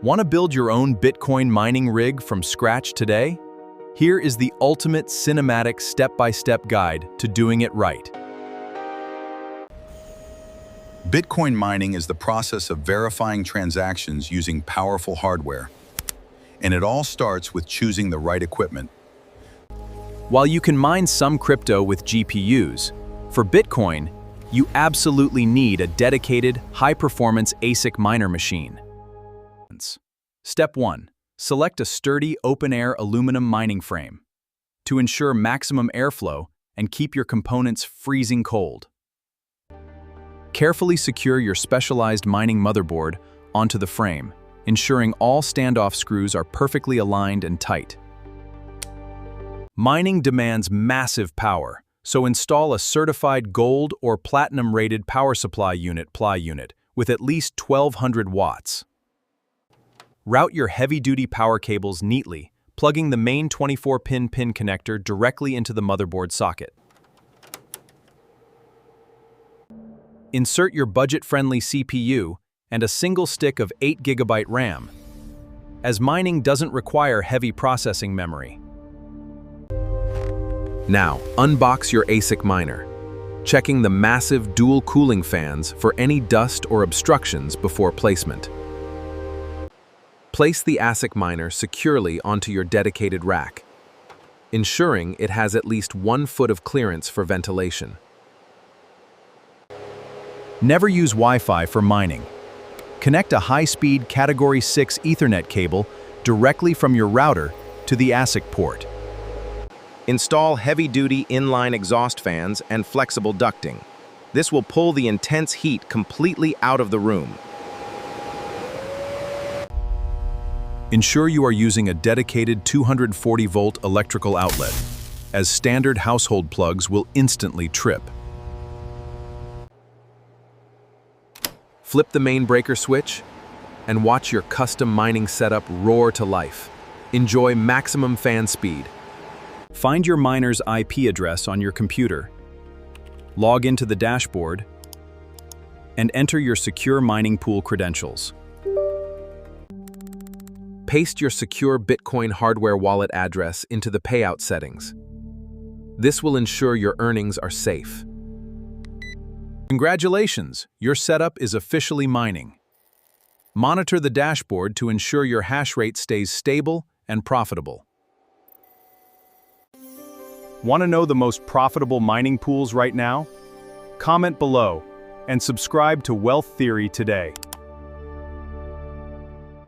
Want to build your own Bitcoin mining rig from scratch today? Here is the ultimate cinematic step-by-step guide to doing it right. Bitcoin mining is the process of verifying transactions using powerful hardware. And it all starts with choosing the right equipment. While you can mine some crypto with GPUs, for Bitcoin, you absolutely need a dedicated, high-performance ASIC miner machine. Step 1. Select a sturdy, open-air aluminum mining frame to ensure maximum airflow and keep your components freezing cold. Carefully secure your specialized mining motherboard onto the frame, ensuring all standoff screws are perfectly aligned and tight. Mining demands massive power, so install a certified gold or platinum-rated power supply unit with at least 1200 watts. Route your heavy-duty power cables neatly, plugging the main 24-pin connector directly into the motherboard socket. Insert your budget-friendly CPU and a single stick of 8 GB RAM, as mining doesn't require heavy processing memory. Now, unbox your ASIC miner, checking the massive dual cooling fans for any dust or obstructions before placement. Place the ASIC miner securely onto your dedicated rack, ensuring it has at least 1 foot of clearance for ventilation. Never use Wi-Fi for mining. Connect a high-speed Category 6 Ethernet cable directly from your router to the ASIC port. Install heavy-duty inline exhaust fans and flexible ducting. This will pull the intense heat completely out of the room. Ensure you are using a dedicated 240-volt electrical outlet, as standard household plugs will instantly trip. Flip the main breaker switch and watch your custom mining setup roar to life. Enjoy maximum fan speed. Find your miner's IP address on your computer, log into the dashboard, and enter your secure mining pool credentials. Paste your secure Bitcoin hardware wallet address into the payout settings. This will ensure your earnings are safe. Congratulations, your setup is officially mining. Monitor the dashboard to ensure your hash rate stays stable and profitable. Want to know the most profitable mining pools right now? Comment below and subscribe to Wealth Theory today.